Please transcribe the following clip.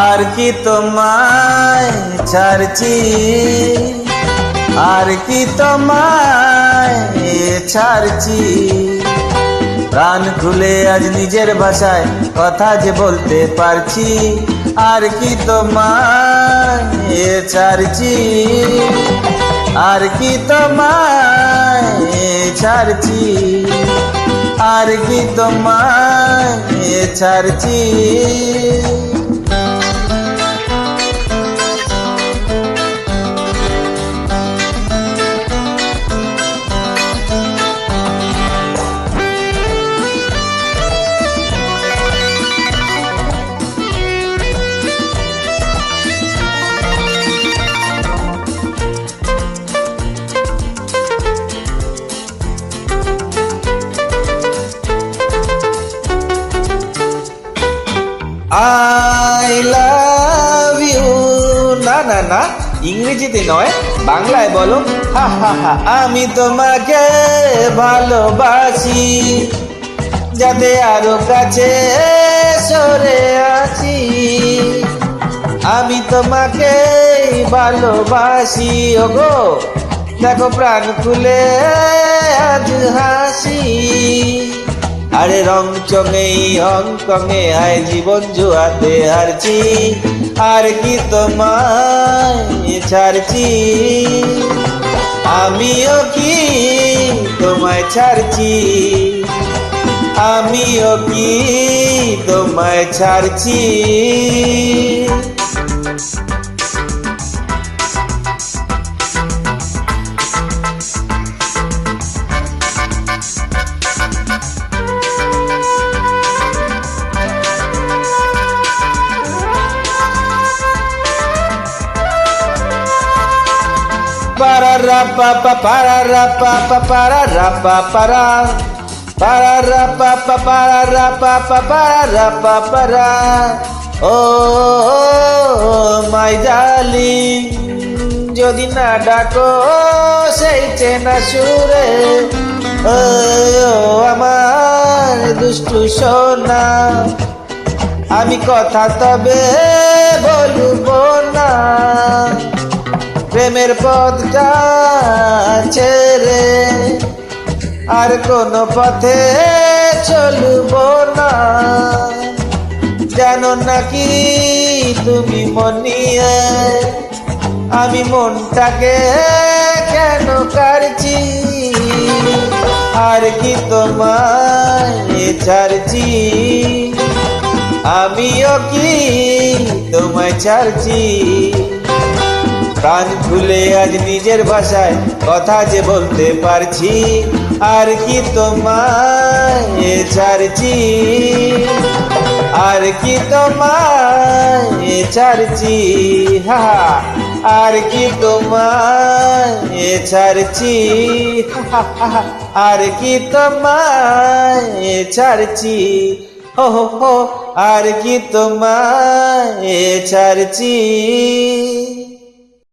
আর কি তোমায় ছাড়ছি, আর কি তোমায় ছাড়ছি, প্রাণ খুলে আজ নিজের ভাষায় কথা যে বলতে পারছি। আর কি তোমায় ছাড়ছি, আর কি তোমায় ছাড়ছি, আর কি তোমায় ছাড়ছি। I love you, না না না, ইংরেজিতে নয়, বাংলায় বলো। হা হা হা, আমি তোমাকে ভালোবাসি, যাতে আরো কাছে সরে আছি। আমি তোমাকে ভালোবাসি, ওগো দেখো প্রাণ খুলে আজ হাসি। আরে রং চঙে হংকংয়ে হায় জীবন জুয়াতে হারছি। আর কি তোমায় ছাড়ছি, আমিও কি তোমায় ছাড়ছি, আমিও কি তোমায় ছাড়ছি। Para rapa pa para rapa pa para rapa para para rapa pa para rapa pa para rapa para. Oh my darling, যদি না ডাকো সেই চেনা সুরে, ও আমার দুষ্টু সোনা, আমি কথা তবে বলবো না। প্রেমের পথটা ছেড়ে আর কোনো পথে চলবো না। জানো নাকি তুমি মনিয়ে আমি মনটাকে কেন কাড়ছি। আর কি তোমায় ছাড়ছি, আমিও কি তোমায় ছাড়ছি। প্রাণ খুলে আজ নিজের ভাষায় কথা যে বলতে পারছি। আর কি তোমায় ছাড়ছি, আর কি তোমায় ছাড়ছি, হা আর কি তোমায় ছাড়ছি, আর কি তোমায় ছাড়ছি, হো হো হো, আর কি তোমায় ছাড়ছি।